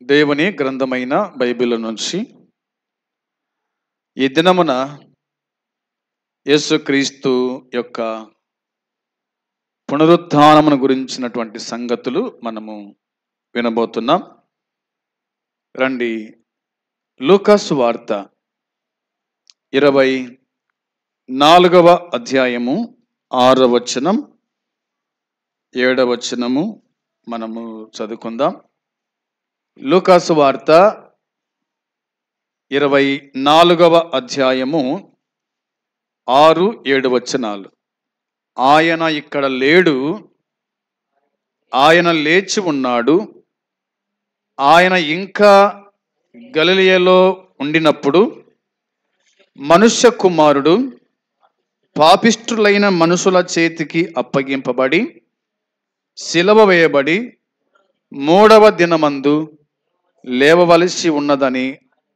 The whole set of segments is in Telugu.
దేవుని గ్రంథమైన బైబిల్ నుంచి ఈ దినమున యేసుక్రీస్తు యొక్క పునరుత్థానమును గురించినటువంటి సంగతులు మనము వినబోతున్నాం. రండి, లూకా సువార్త 24వ అధ్యాయము 6వ వచనం 7వ వచనము మనము చదువుకుందాం. లూకా సువార్త 24వ అధ్యాయము 6-7 వచనాలు. ఆయన ఇక్కడ లేడు, ఆయన లేచి ఉన్నాడు. ఆయన ఇంకా గలిలయలో ఉండినప్పుడు మనుష్య కుమారుడు పాపిష్ఠులైన మనుషుల చేతికి అప్పగింపబడి సిలువ వేయబడి 3వ దినమందు లేవవలసి ఉన్నదని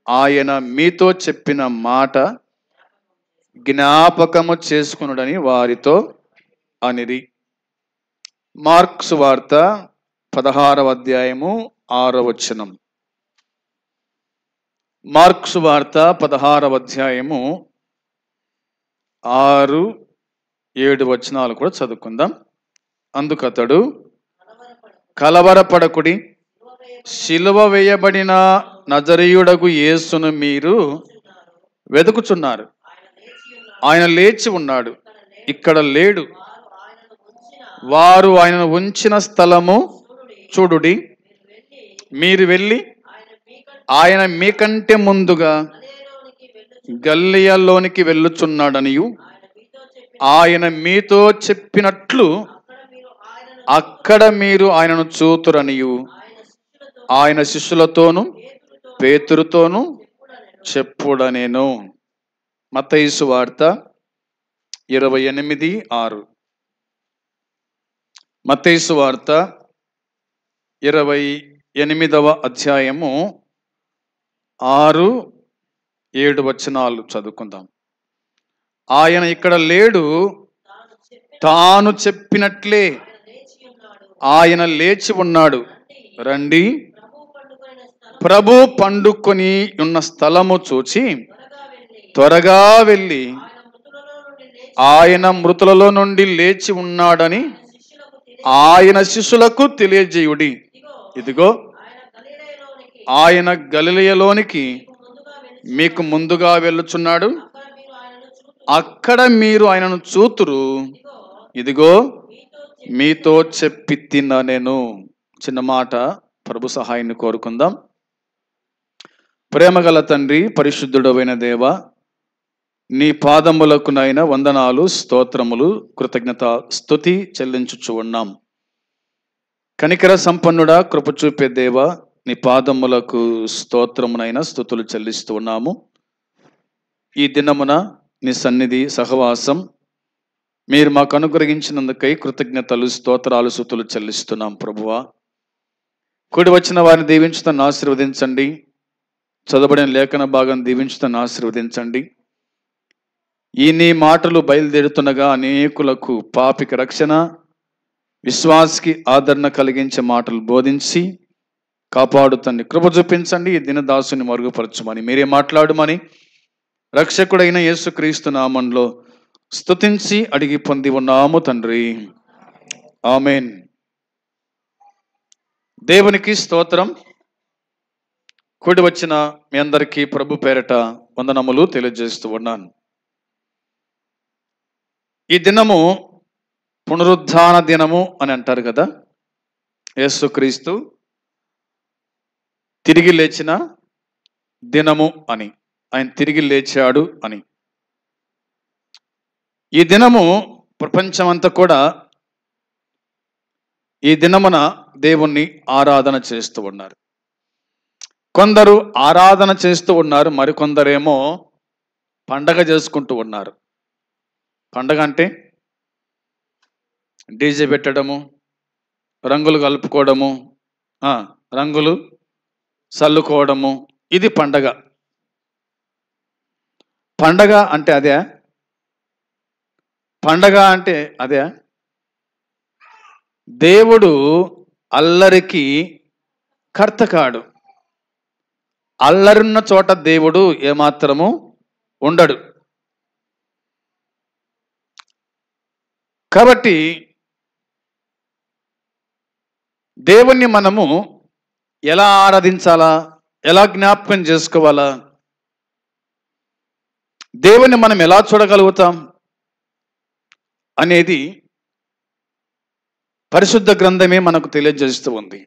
ఆయన మీతో చెప్పిన మాట జ్ఞాపకము చేసుకునుడని వారితో అనిరి. మార్కు సువార్త 16వ అధ్యాయము 6వ వచనం. మార్కు సువార్త 16వ అధ్యాయము 6-7 వచనాలు కూడా చదువుకుందాం. అందుకతడు, కలవరపడకుడి, సిలువ వేయబడిన నజరీయుడగు యేసును మీరు వెతుకుచున్నారు. ఆయన లేచి ఉన్నాడు, ఇక్కడ లేడు. వారు ఆయనను ఉంచిన స్థలము చూడుడి. మీరు వెళ్ళి ఆయన మీకంటే ముందుగా గలిలయలోనికి వెళ్ళుచున్నాడనియు ఆయన మీతో చెప్పినట్లు అక్కడ మీరు ఆయనను చూతురనియు ఆయన శిష్యులతోనూ పేతురుతోనూ చెప్పుడనెను. మత్తయి సువార్త 28:6. మత్తయి సువార్త 28వ అధ్యాయము 6-7 వచనాలు చదువుకుందాం. ఆయన ఇక్కడ లేడు, తాను చెప్పినట్లే ఆయన లేచి ఉన్నాడు. రండి, ప్రభు పండుకొని ఉన్న స్థలము చూచి త్వరగా వెళ్ళి ఆయన మృతులలో నుండి లేచి ఉన్నాడని ఆయన శిష్యులకు తెలియజేయుడి. ఇదిగో ఆయన గలిలయలోనికి మీకు ముందుగా వెళ్ళుచున్నాడు, అక్కడ మీరు ఆయనను చూతురు. ఇదిగో మీతో చెప్పి తిన్నా నేను. చిన్న మాట, ప్రభు సహాయాన్ని కోరుకుందాం. ప్రేమగల తండ్రి, పరిశుద్ధుడైన దేవ, నీ పాదములకు నైనా వందనాలు, స్తోత్రములు, కృతజ్ఞత స్తుతి చెల్లించుచు ఉన్నాం. కనికర సంపన్నుడా, కృప చూపే దేవ, నీ పాదములకు స్తోత్రమునైనా స్తుతులు చెల్లిస్తూ ఉన్నాము. ఈ దినమున నీ సన్నిధి సహవాసం మీరు మాకు అనుగ్రహించినందుకై కృతజ్ఞతలు, స్తోత్రాలు, స్తుతులు చెల్లిస్తున్నాం. ప్రభువా, కూడి వచ్చిన వారిని దీవించుతాను, ఆశీర్వదించండి. చదవబడిన లేఖన భాగం దీవించుతాను, ఆశీర్వదించండి. ఈ నీ మాటలు బయలుదేరుతుండగా అనేకులకు పాపికి రక్షణ, విశ్వాసికి ఆదరణ కలిగించే మాటలు బోధించి కాపాడుతండి. కృప చూపించండి. ఈ దినదాసుని మరుగుపరచమని మీరే మాట్లాడమని రక్షకుడైన యేసుక్రీస్తు నామంలో స్తుతించి అడిగి పొంది ఉన్నాము తండ్రి, ఆమేన్. దేవునికి స్తోత్రం. కూడి వచ్చిన మీ అందరికీ ప్రభు పేరట వందనములు తెలియజేస్తూ ఉన్నాను. ఈ దినము పునరుద్ధాన దినము అని అంటారు కదా. యేసుక్రీస్తు తిరిగి లేచిన దినము అని, ఆయన తిరిగి లేచాడు అని. ఈ దినము ప్రపంచమంతా కూడా ఈ దినమున దేవుణ్ణి ఆరాధన చేస్తూ ఉన్నారు. కొందరు ఆరాధన చేస్తూ ఉన్నారు, మరికొందరేమో పండగ చేసుకుంటూ ఉన్నారు. పండగ అంటే డీజే పెట్టడము, రంగులు కలుపుకోవడము, రంగులు చల్లుకోవడము, ఇది పండగ. పండగ అంటే అదే? పండగ అంటే అదే? దేవుడు అల్లరికి కర్త కాడు. అల్లరున్న చోట దేవుడు ఏమాత్రము ఉండడు. కాబట్టి దేవుణ్ణి మనము ఎలా ఆరాధించాలా, ఎలా జ్ఞాపకం చేసుకోవాలా, దేవుణ్ణి మనం ఎలా చూడగలుగుతాం అనేది పరిశుద్ధ గ్రంథమే మనకు తెలియజేస్తూ ఉంది.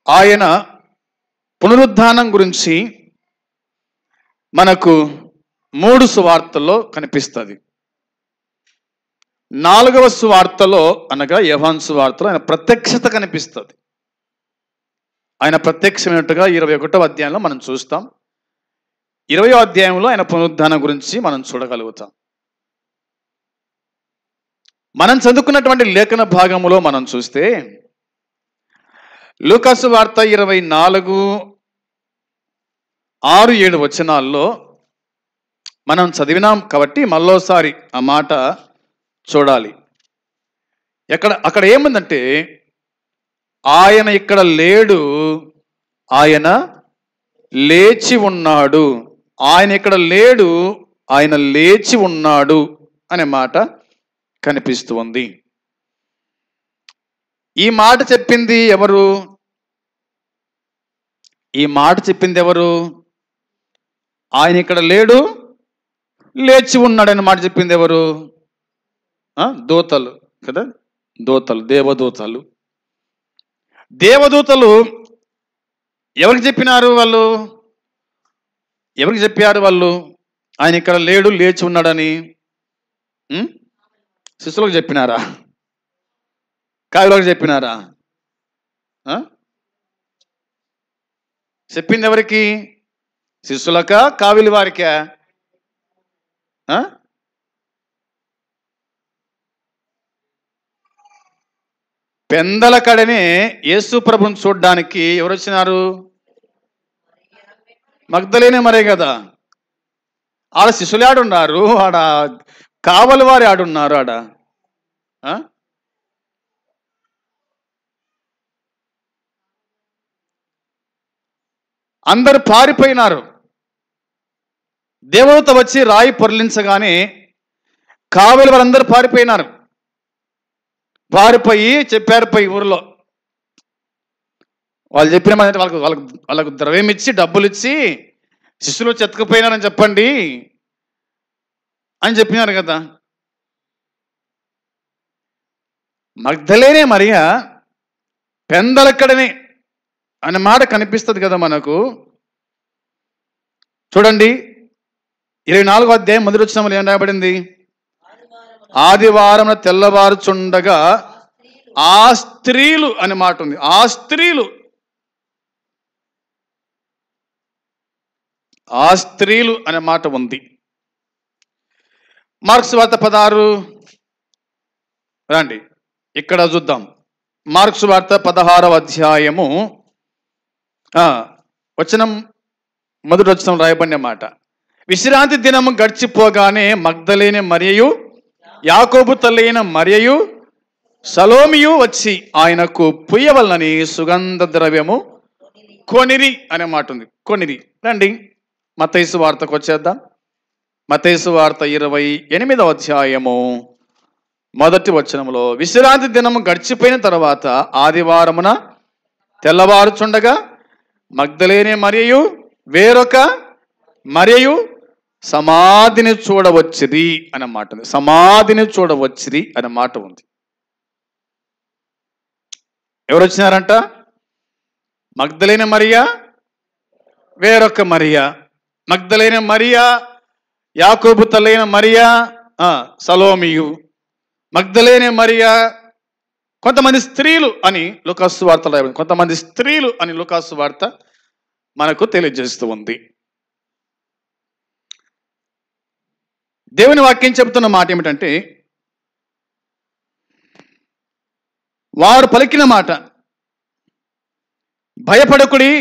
ఆయన పునరుద్ధానం గురించి మనకు 3 సువార్తల్లో కనిపిస్తుంది. 4వ సువార్తలో అనగా యోహాను సువార్తలో ఆయన ప్రత్యక్షత కనిపిస్తుంది. ఆయన ప్రత్యక్షమైనట్టుగా 21వ అధ్యాయంలో మనం చూస్తాం. 20వ అధ్యాయంలో ఆయన పునరుద్ధానం గురించి మనం చూడగలుగుతాం. మనం చదువుకున్నటువంటి లేఖన భాగములో మనం చూస్తే లూకాసు వార్త 24:6-7 వచనాల్లో మనం చదివినాం కాబట్టి మళ్ళోసారి ఆ మాట చూడాలి. అక్కడ ఏముందంటే, ఆయన ఇక్కడ లేడు, ఆయన లేచి ఉన్నాడు. ఆయన ఇక్కడ లేడు, ఆయన లేచి ఉన్నాడు అనే మాట కనిపిస్తూ ఉంది. ఈ మాట చెప్పింది ఎవరు? ఆయన ఇక్కడ లేడు, లేచి ఉన్నాడని మాట చెప్పింది ఎవరు? దూతలు కదా, దేవదూతలు. ఎవరికి చెప్పారు వాళ్ళు ఆయన ఇక్కడ లేడు, లేచి ఉన్నాడని? శిష్యులకు చెప్పినారా? కావిలకు చెప్పినారా? చెప్పింది ఎవరికి? శిష్యులకా, కావిలి వారికా? పెందల కడనే యేసు ప్రభుని చూడడానికి ఎవరు వచ్చినారు? మగ్దలేనే మరే కదా. ఆడ శిష్యులు ఆడున్నారు, ఆడ కావలి వారి ఆడున్నారు. ఆడ అందరు పారిపోయినారు. దేవదూత వచ్చి రాయి పొరలించగానే కావలి వారందరూ పారిపోయినారు. పారిపోయి చెప్పారు పోయి ఊరిలో. వాళ్ళు చెప్పిన వాళ్ళకు ద్రవ్యం ఇచ్చి, డబ్బులు ఇచ్చి, శిష్యులు చెత్తకపోయినారని చెప్పండి అని చెప్పినారు కదా. మగ్దలేనే మరియా పెందలక్కడనే అనే మాట కనిపిస్తుంది కదా మనకు. చూడండి 24వ అధ్యాయం మొదటి వచనంలో ఏం రాయబడింది? ఆదివారం తెల్లవారుచుండగా ఆ స్త్రీలు అనే మాట ఉంది. ఆ స్త్రీలు అనే మాట ఉంది. మార్క్స్ వార్త 16 రండి, ఇక్కడ చూద్దాం. మార్క్స్ వార్త 16వ అధ్యాయము మొదటి వచనం రాయబడిన మాట. విశ్రాంతి దినము గడిచిపోగానే మగ్దలేనే మరియయు, యాకోబు తల్లైన మరియయు, సలోమియు వచ్చి ఆయనకు పుయ్యవల్లని సుగంధ ద్రవ్యము కొనిరి అనే మాట ఉంది. కొనిరి. రండి మత్తయి సువార్తకు వచ్చేద్దాం. మత్తయి సువార్త 28వ అధ్యాయము మొదటి వచనములో, విశ్రాంతి దినము గడిచిపోయిన తర్వాత ఆదివారమున తెల్లవారుచుండగా మగ్దలేనే మరియయు వేరొక మరియయు సమాధిని చూడవచ్చిరి అనే మాట ఉంది. సమాధిని చూడవచ్చిరి అనే మాట ఉంది. ఎవరు వచ్చినారంట? మగ్దలేనే మరియా, వేరొక మరియా. మగ్దలేనే మరియా, యాకోబు తల్లైన మరియా, సలోమియు. మగ్దలేనే మరియా, కొంతమంది స్త్రీలు అని లూకాసు వార్తలో, కొంతమంది స్త్రీలు అని లూకాసు వార్త మనకు తెలియజేస్తూ ఉంది. దేవుని వాక్యం చెబుతున్న మాట ఏమిటంటే, వారు పలికిన మాట, భయపడకుడి.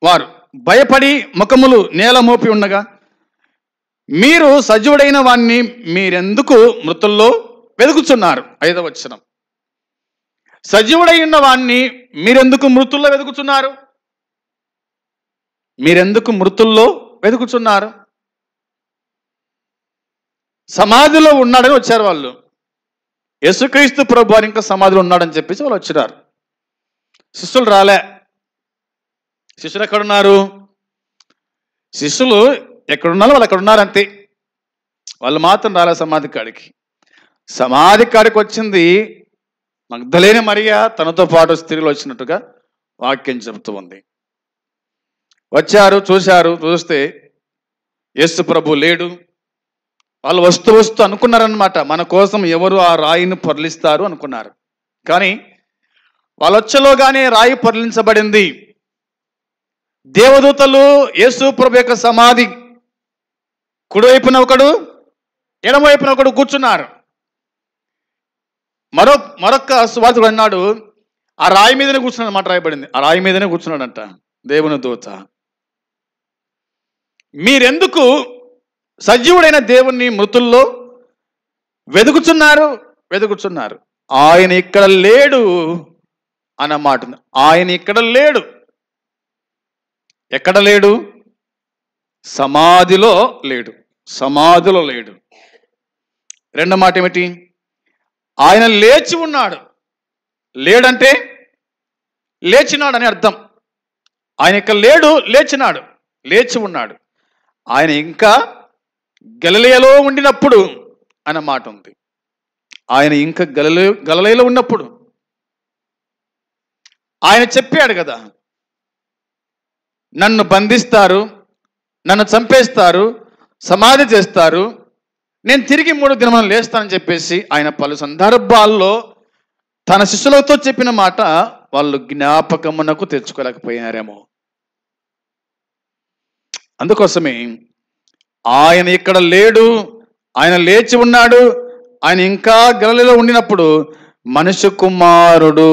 వారు భయపడి ముఖములు నేల మోపి ఉండగా, మీరు సజీవుడైన వాణ్ణి మీరెందుకు మృతుల్లో వెతుకుచున్నారు? 5వ వచనం. సజీవుడై ఉన్న వాణ్ణి మీరెందుకు మృతుల్లో వెతుకుచున్నారు? మీరెందుకు మృతుల్లో వెతుకుచున్నారు? సమాధిలో ఉన్నాడని వచ్చారు వాళ్ళు. యేసుక్రీస్తు ప్రభు వారు ఇంకా సమాధిలో ఉన్నాడని చెప్పేసి వాళ్ళు వచ్చినారు. శిష్యులు రాలే. శిష్యులు ఎక్కడున్నారు? శిష్యులు ఎక్కడున్నారో వాళ్ళు అక్కడ ఉన్నారు అంతే. వాళ్ళు మాత్రం రాలే సమాధి కాడికి. సమాధి కాడికి వచ్చింది మగ్దలేని మరియా, తనతో పాటు స్త్రీలు వచ్చినట్టుగా వాక్యం చెబుతూ ఉంది. వచ్చారు, చూశారు. చూస్తే యేసు ప్రభు లేడు. వాళ్ళు వస్తూ అనుకున్నారనమాట, మన కోసం ఎవరు ఆ రాయిని పొరలిస్తారు అనుకున్నారు. కానీ వాళ్ళు వచ్చలోగానే రాయి పొరలించబడింది. దేవదూతలు యేసు ప్రభు యొక్క సమాధి కుడివైపున ఒకడు, ఎడమవైపున ఒకడు కూర్చున్నారు. మరొక సువార్తికుడు అన్నాడు, ఆ రాయి మీదనే కూర్చున్నాడు అన్నమాట, రాయబడింది. ఆ రాయి మీదనే కూర్చున్నాడంట దేవుని దూత. మీరెందుకు సజీవుడైన దేవుణ్ణి మృతుల్లో వెతుకుచున్నారు? ఆయన ఇక్కడ లేడు అన్నమాట. ఆయన ఇక్కడ లేడు. ఎక్కడ లేడు? సమాధిలో లేడు. సమాధిలో లేడు. రెండో మాట ఏమిటి? ఆయన లేచి ఉన్నాడు. లేడంటే లేచినాడు అని అర్థం. ఆయన ఇక్కడ లేడు, లేచినాడు, లేచి ఉన్నాడు. ఆయన ఇంకా గలిలయలో ఉండినప్పుడు అన్న మాట ఉంది. ఆయన ఇంకా గలిలయలో ఉన్నప్పుడు ఆయన చెప్పాడు కదా, నన్ను బంధిస్తారు, నన్ను చంపేస్తారు, సమాధి చేస్తారు, నేను తిరిగి 3 దినములు లేస్తానని చెప్పేసి ఆయన పలు సందర్భాల్లో తన శిష్యులతో చెప్పిన మాట వాళ్ళు జ్ఞాపకమునకు తెచ్చుకోలేకపోయారేమో. అందుకోసమే ఆయన ఇక్కడ లేడు, ఆయన లేచి ఉన్నాడు, ఆయన ఇంకా గలిలయలో ఉండినప్పుడు మనుష్య కుమారుడు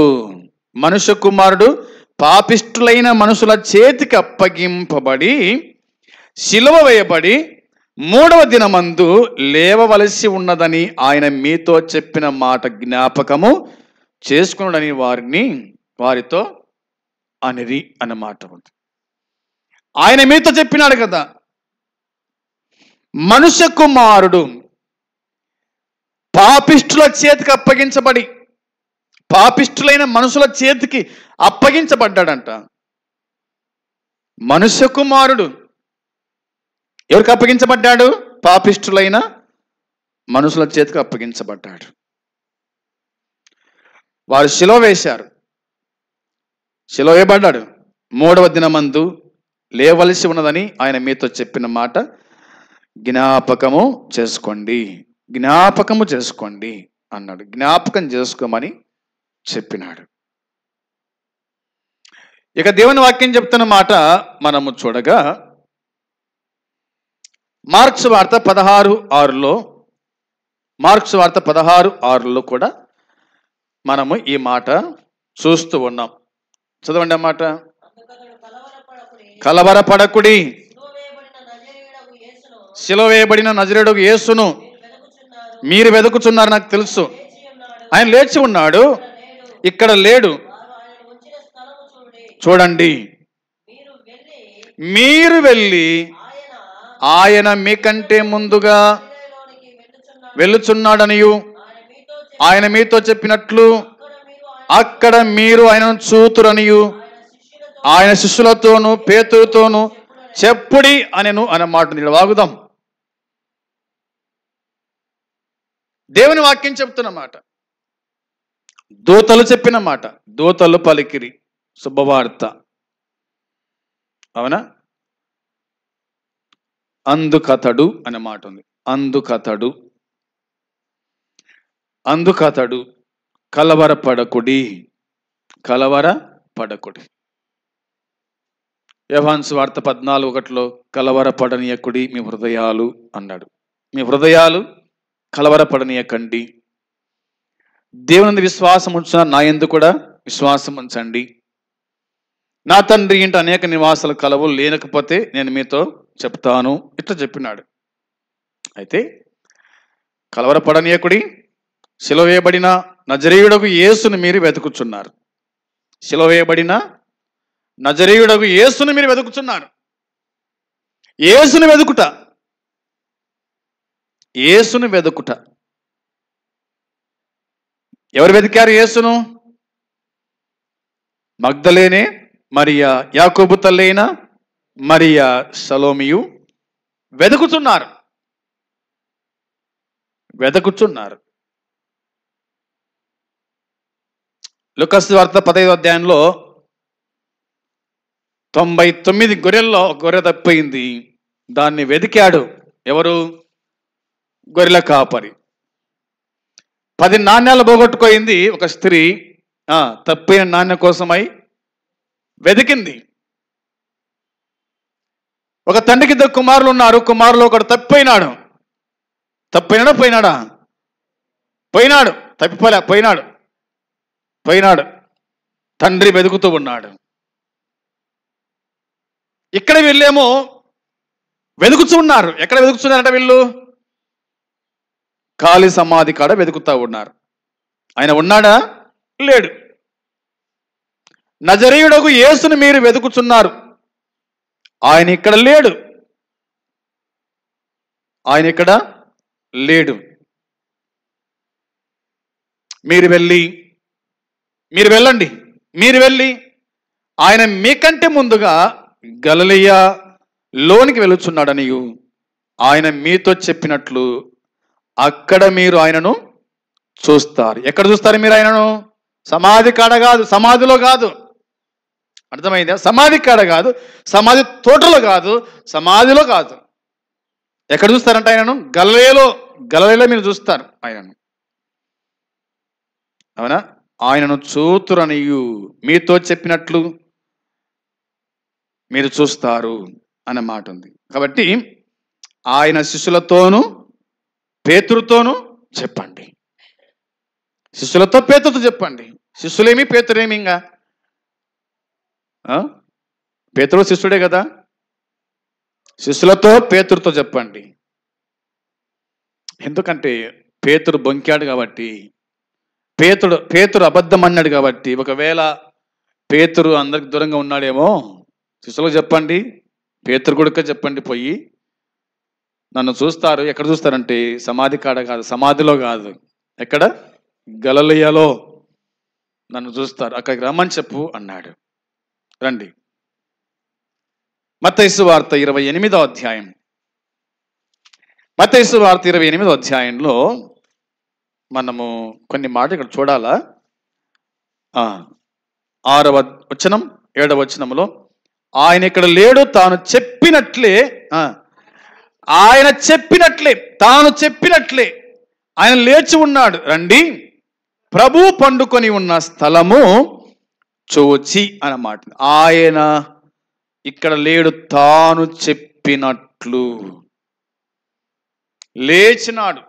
పాపిష్టులైన మనుషుల చేతికి అప్పగింపబడి శిలువ వేయబడి 3వ దినమందు లేవవలసి ఉన్నదని ఆయన మీతో చెప్పిన మాట జ్ఞాపకము చేసుకున్నాడని వారితో అనిరి అన్నమాట ఉంది. ఆయన మీతో చెప్పినాడు కదా, మనుష్య కుమారుడు పాపిష్టుల చేతికి అప్పగించబడి, పాపిష్టులైన మనుషుల చేతికి అప్పగించబడ్డాడంట. మనుష్య కుమారుడు ఎవరికి అప్పగించబడ్డాడు? పాపిష్టులైన మనుషుల చేతికి అప్పగించబడ్డాడు. వారు శిలువ వేశారు, శిలువ వేయబడ్డాడు. 3వ దినమందు లేవలసి ఉన్నదని ఆయన మీతో చెప్పిన మాట జ్ఞాపకము చేసుకోండి అన్నాడు. జ్ఞాపకం చేసుకోమని చెప్పినాడు. ఇక దేవుని వాక్యం చెప్తున్న మాట మనము చూడగా మార్క్స్ వార్త 16:6లో కూడా మనము ఈ మాట చూస్తూ ఉన్నాం. చదవండి ఆ మాట. కలవరపడకుడి, శిలువ వేయబడిన నజరేయుడగు యేసును మీరు వెతుకుచున్నారు, నాకు తెలుసు. ఆయన లేచి ఉన్నాడు, ఇక్కడ లేడు. చూడండి, మీరు వెళ్ళి ఆయన మీకంటే ముందుగా వెళ్ళుచున్నాడనియు ఆయన మీతో చెప్పినట్లు అక్కడ మీరు ఆయనను చూతురనియు ఆయన శిష్యులతోనూ పేతురుతోనూ చెప్పుడి అనెను అన్నమాట. వాగుదాం. దేవుని వాక్యం చెప్తున్న మాట, దూతలు చెప్పిన మాట, దూతలు పలికిరి శుభవార్త. అవునా? అందుకతడు అనే మాట ఉంది. అందుకతడు కలవరపడకుడి. యోహాను సువార్త 14:1 కలవరపడనీయకుడి మీ హృదయాలు అన్నాడు. మీ హృదయాలు కలవరపడనీయకండి. దేవుని విశ్వాసం ఉంచిన నా యందు కూడా విశ్వాసం ఉంచండి. నా తండ్రి ఇంట అనేక నివాసాలు కలవు, లేనకపోతే నేను మీతో చెప్తాను, ఇట్లా చెప్పినాడు. అయితే కలవరపడనీయకుడి, శిలువ వేయబడిన నజరేయుడగు యేసును మీరు వెతుకుచున్నారు. శిలువ వేయబడిన నజరేయుడగు యేసును మీరు వెతుకుచున్నారు. యేసుని వెదుకుట, యేసుని వెదుకుట. ఎవరు వెతికారు యేసును? మగ్దలేనే మరియా, యాకోబు తల్లైన మరియా, సలోమియు వెతుకుతున్నారు. లూకా సువార్త 15వ అధ్యాయంలో 99 గొర్రెల్లో ఒక గొర్రె తప్పిపోయింది. దాన్ని వెతికాడు ఎవరు? గొర్రెల కాపరి. 10 నాణ్యాలు పోగొట్టుకోయింది ఒక స్త్రీ. తప్పిన నాణ్యం కోసమై వెతికింది. ఒక తండ్రికి 2 కుమారులు ఉన్నారు. కుమారులు ఒకడు తప్పిపోయినాడు. పోయినాడు. తప్పిపోలే, పోయినాడు. తండ్రి వెతుకుతూ ఉన్నాడు. ఇక్కడ వీళ్ళేమో వెతుకుతున్నారు. ఎక్కడ వెతుకుతున్నారంట వీళ్ళు? ఖాళీ సమాధి కాడ వెతుకుతూ ఉన్నారు. ఆయన ఉన్నాడా? లేడు. నజరేయుడగు యేసును మీరు వెతుకుతున్నారు, ఆయన ఇక్కడ లేడు. మీరు వెళ్ళి ఆయన మీకంటే ముందుగా గలిలయ లోనికి వెళుచున్నాడనియు ఆయన మీతో చెప్పినట్లు అక్కడ మీరు ఆయనను చూస్తారు. ఎక్కడ చూస్తారు మీరు ఆయనను? సమాధి కాడ కాదు, సమాధిలో కాదు. అర్థమైందా? సమాధి కాడ కాదు, సమాధి తోటలో కాదు, సమాధిలో కాదు. ఎక్కడ చూస్తారంట ఆయనను? గలిలయలో మీరు చూస్తారు ఆయనను. అవునా? ఆయనను చూతురనియు మీతో చెప్పినట్లు మీరు చూస్తారు అనే మాట ఉంది. కాబట్టి ఆయన శిష్యులతోనూ పేతురుతోనూ చెప్పండి. శిష్యులతో పేతురుతో చెప్పండి. శిష్యులేమి పేతురేమి? ఇంకా పేతురు శిష్యుడే కదా. శిష్యులతో పేతురుతో చెప్పండి. ఎందుకంటే పేతురు బొంకాడు కాబట్టి, పేతురు అబద్ధం అన్నాడు కాబట్టి. ఒకవేళ పేతురు అందరికి దూరంగా ఉన్నాడేమో, శిష్యులకు చెప్పండి, పేతురు కొడుకు చెప్పండి, పోయి నన్ను చూస్తారు. ఎక్కడ చూస్తారంటే సమాధి కాడ కాదు, సమాధిలో కాదు, ఎక్కడ? గలిలయలో నన్ను చూస్తారు, అక్కడికి రమ్మని చెప్పు అన్నాడు. రండి. మత్తయి సువార్త 28వ అధ్యాయం. మత్తయి సువార్త 28వ అధ్యాయంలో మనము కొన్ని మాటలు ఇక్కడ చూడాలా. 6వ వచనం 7వ వచనంలో ఆయన ఇక్కడ లేడు, తాను చెప్పినట్లే ఆయన లేచి ఉన్నాడు. రండి, ప్రభు పండుకొని ఉన్న స్థలము చూచి అన్నమాట. ఆయన ఇక్కడ లేడు, తాను చెప్పినట్లు లేచినాడు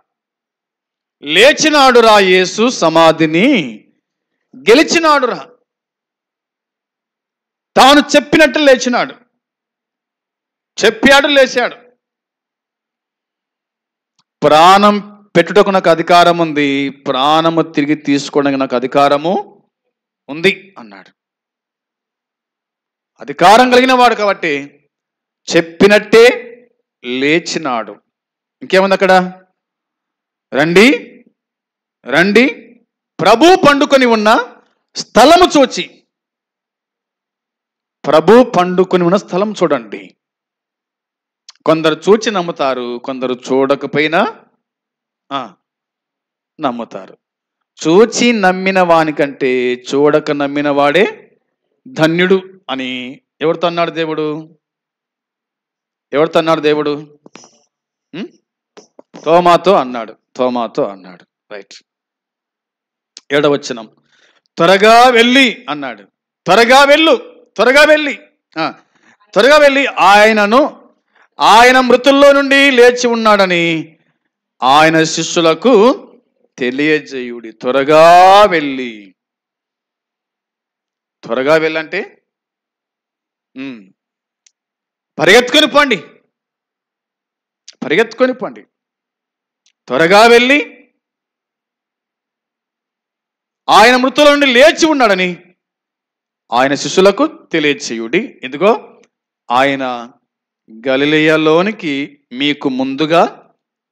రా. యేసు సమాధిని గెలిచినాడు రా. తాను చెప్పినట్టు లేచినాడు, చెప్పాడు, లేచాడు. ప్రాణం పెట్టుటకు నాకు అధికారం ఉంది, ప్రాణము తిరిగి తీసుకోవడానికి నాకు అధికారము ఉంది అన్నాడు. అధికారం కలిగిన వాడు కాబట్టి చెప్పినట్టే లేచినాడు. ఇంకేముంది అక్కడ? రండి ప్రభు పండుకొని ఉన్న స్థలము చూచి. ప్రభు పండుకొని ఉన్న స్థలం చూడండి. కొందరు చూచి నమ్ముతారు, కొందరు చూడకపోయినా నమ్ముతారు. చూచి నమ్మిన వానికంటే చూడక నమ్మిన వాడే ధన్యుడు అని ఎవరితో అన్నాడు దేవుడు? తోమాతో అన్నాడు. రైట్. 7వ వచనం, త్వరగా వెళ్ళి అన్నాడు. త్వరగా వెళ్ళి ఆయన మృతుల్లో నుండి లేచి ఉన్నాడని ఆయన శిష్యులకు తెలియజేయుడి. త్వరగా వెళ్ళంటే పరిగెత్తుకొని పోండి. త్వరగా వెళ్ళి ఆయన మృతుల నుండి లేచి ఉన్నాడని ఆయన శిష్యులకు తెలియచేయుడి. ఎందుకో ఆయన గలిలయలోనికి మీకు ముందుగా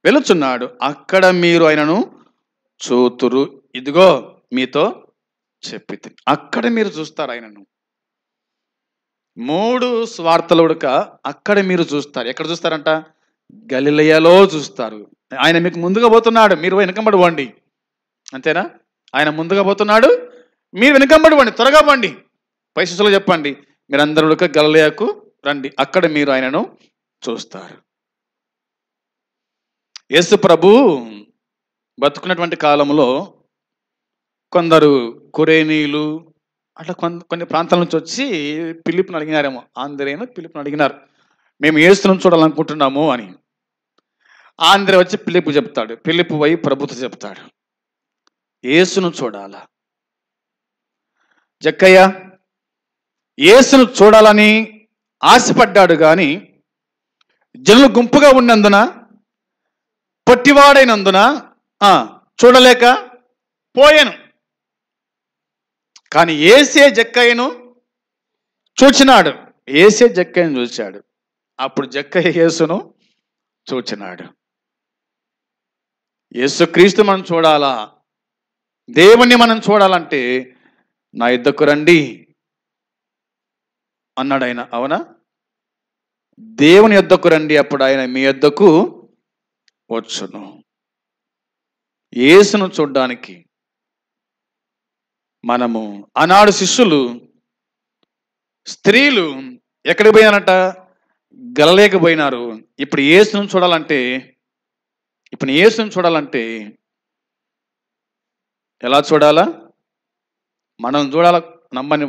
వెళుచున్నాడు, అక్కడ మీరు ఆయనను చూతురు. ఇదిగో మీతో చెప్పి అక్కడ మీరు చూస్తారు ఆయనను. 3 స్వార్థలు ఉడక అక్కడ మీరు చూస్తారు. ఎక్కడ చూస్తారంట? గలిలయలో చూస్తారు. ఆయన మీకు ముందుగా పోతున్నాడు, మీరు వెనకంబడి పోండి. అంతేనా? ఆయన ముందుగా పోతున్నాడు, మీరు వెనకంబడి పోండి, త్వరగా పోండి. పై శిష్యులు చెప్పండి, మీరందరూ ఉడక గలిలయకు రండి, అక్కడ మీరు ఆయనను చూస్తారు. యేసు ప్రభు బతుకున్నటువంటి కాలంలో కొందరు కురేనీలు అట్లా కొన్ని ప్రాంతాల నుంచి వచ్చి పిలుపుని అడిగినారేమో, ఆంధ్రేను పిలుపుని అడిగినారు, మేము యేసును చూడాలనుకుంటున్నాము అని. ఆంధ్ర వచ్చి పిలుపు చెప్తాడు, పిలుపు పోయి ప్రభుతో చెప్తాడు, యేసును చూడాలా. జక్కయ్య యేసును చూడాలని ఆశపడ్డాడు, కానీ జనులు గుంపుగా ఉన్నందున, పొట్టివాడైనందున చూడలేక పోయాను. కానీ యేసే జక్కయ్యను చూచినాడు. యేసే జక్కయ్యను చూశాడు. అప్పుడు జక్కయ్య యేసును చూచినాడు. యేసుక్రీస్తు మనం చూడాలా, దేవుణ్ణి మనం చూడాలంటే నా యొద్దకు రండి అన్నాడు ఆయన. అవునా? దేవుని యొద్దకు రండి, అప్పుడు ఆయన మీ యొద్దకు వచ్చును. యేసును చూడ్డానికి మనము ఆనాడు శిష్యులు స్త్రీలు ఎక్కడికి పోయినారట? గలిలయకు పోయినారు. ఇప్పుడు యేసును చూడాలంటే ఎలా చూడాలా? మనం చూడాల. నమ్మని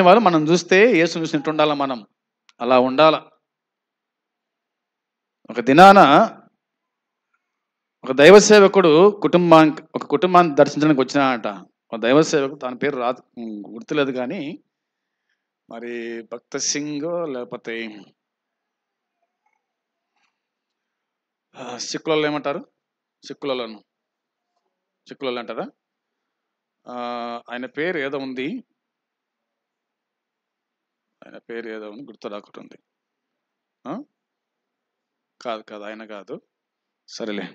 వాళ్ళు మనం చూస్తే యేసును చూసినట్టు ఉండాలా, మనం అలా ఉండాల. ఒక దినాన ఒక దైవ సేవకుడు కుటుంబాన్ని దర్శించడానికి వచ్చినాడట. ఒక దైవ సేవకుడు, తన పేరు రాదు, గుర్తులేదు, కానీ మరి భక్త సింగ్ లేకపోతే సిక్కులలో ఏమంటారు, సిక్కులలో అంటారా? ఆయన పేరు ఏదో ఉంది, గుర్తు రాకుంటుంది. కాదు, ఆయన కాదు. సరేలే.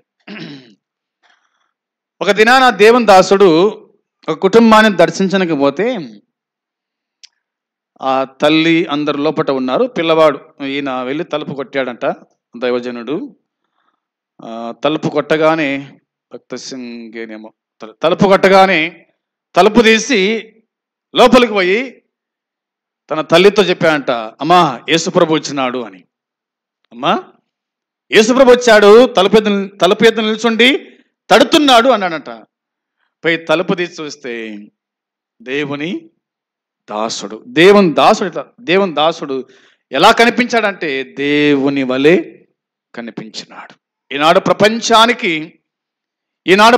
ఒక దినాన దేవుని దాసుడు ఒక కుటుంబాన్ని దర్శించడానికి పోతే ఆ తల్లి అందరు లోపట ఉన్నారు, పిల్లవాడు. ఈయన వెళ్ళి తలుపు కొట్టాడంట, దైవజనుడు. తలుపు కొట్టగానే భక్త సింగేనేమో తలుపు కొట్టగానే తలుపు తీసి లోపలికి పోయి తన తల్లితో చెప్పాడంట, అమ్మా యేసుప్రభు వచ్చినాడు అని. అమ్మా యేసుప్రభు వచ్చాడు, తలుపు ఎద్దు నిల్చుండి తడుతున్నాడు అన్నాడట. పోయి తలుపు తీసి చూస్తే దేవుని దాసుడు ఎలా కనిపించాడంటే దేవుని వలె కనిపించినాడు. ఈనాడు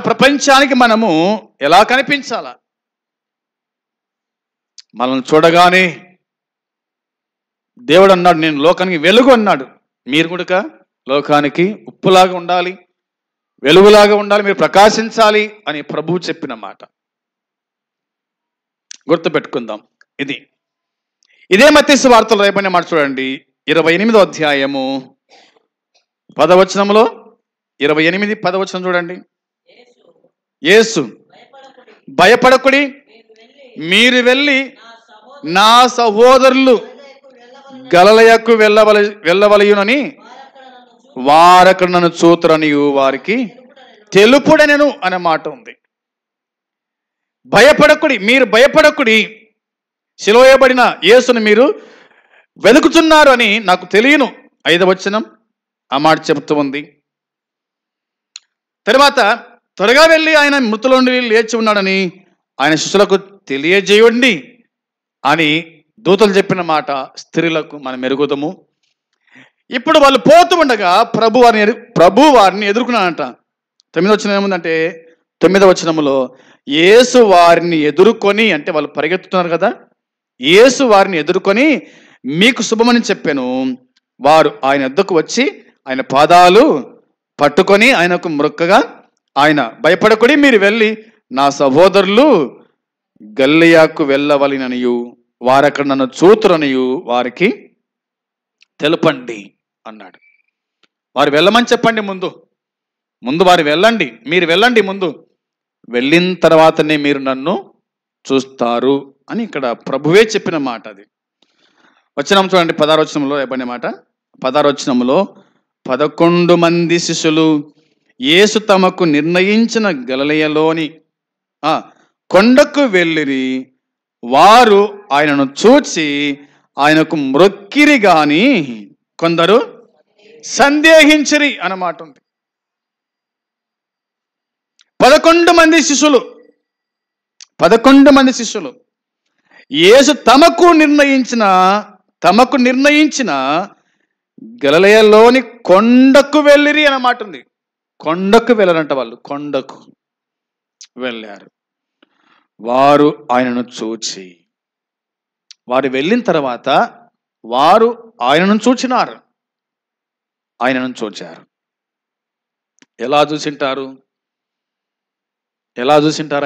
ప్రపంచానికి మనము ఎలా కనిపించాలా? మనల్ని చూడగానే దేవుడు అన్నాడు, నేను లోకానికి వెలుగు అన్నాడు. మీరు కూడా లోకానికి ఉప్పులాగా ఉండాలి, వెలుగులాగా ఉండాలి, మీరు ప్రకాశించాలి అని ప్రభువు చెప్పిన మాట గుర్తుపెట్టుకుందాం. ఇదే మత్తయి సువార్తలో రాయబడిన మాట చూడండి, 28వ అధ్యాయము 10వ వచనంలో, 28:10 చూడండి. యేసు భయపడకుడి, మీరు వెళ్ళి నా సహోదరులు గలిలయకు వెళ్ళవలయునని వారక్కడ నన్ను చూతురనియు వారికి తెలుపుడనెను అనే మాట ఉంది. మీరు భయపడకుడి, సిలువేయబడిన యేసుని మీరు వెతుకుతున్నారు అని నాకు తెలియను. 5వ వచనం ఆ మాట చెబుతూ ఉంది. తర్వాత త్వరగా వెళ్ళి ఆయన మృతుల నుండి లేచి ఉన్నాడని ఆయన శిష్యులకు తెలియజేయండి అని దూతలు చెప్పిన మాట స్త్రీలకు మనం ఎరుగుదము. ఇప్పుడు వాళ్ళు పోతూ ఉండగా ప్రభు వారిని ఎదుర్కొన్నాడంట. 9వ వచనం ఏముందంటే, 9వ వచనంలో యేసు వారిని ఎదుర్కొని, అంటే వాళ్ళు పరిగెత్తుతున్నారు కదా, యేసు వారిని ఎదుర్కొని మీకు శుభమని చెప్పాను. వారు ఆయన వద్దకు వచ్చి ఆయన పాదాలు పట్టుకొని ఆయనకు మొక్కగా, ఆయన భయపడకుడి, మీరు వెళ్ళి నా సహోదరులు గలిలయకు వెళ్ళవలెననియు వారక్కడ నన్ను చూతురనియు వారికి తెలపండి అన్నాడు. వారు వెళ్ళమని చెప్పండి, ముందు వారు వెళ్ళండి, మీరు వెళ్ళండి, ముందు వెళ్ళిన తర్వాతనే మీరు నన్ను చూస్తారు అని ఇక్కడ ప్రభువే చెప్పిన మాట. అది వచనం చూడండి, 16వ వచనంలో ఇవ్వబడిన మాట. 16వ వచనంలో 11 మంది శిష్యులు యేసు తమకు నిర్ణయించిన గలిలయలోని కొండకు వెళ్ళిరి. వారు ఆయనను చూచి ఆయనకు మ్రొక్కిరి గాని కొందరు సందేహించిరి అన్నమాట ఉంది. 11 మంది శిష్యులు యేసు తమకు నిర్ణయించిన గలిలయలోని కొండకు వెళ్ళిరి అన్నమాట ఉంది. కొండకు వెళ్ళరంట వాళ్ళు, కొండకు వెళ్ళారు. వారు ఆయనను చూచి, వారు వెళ్ళిన తర్వాత వారు ఆయనను చూచారు. ఎలా చూసింటారు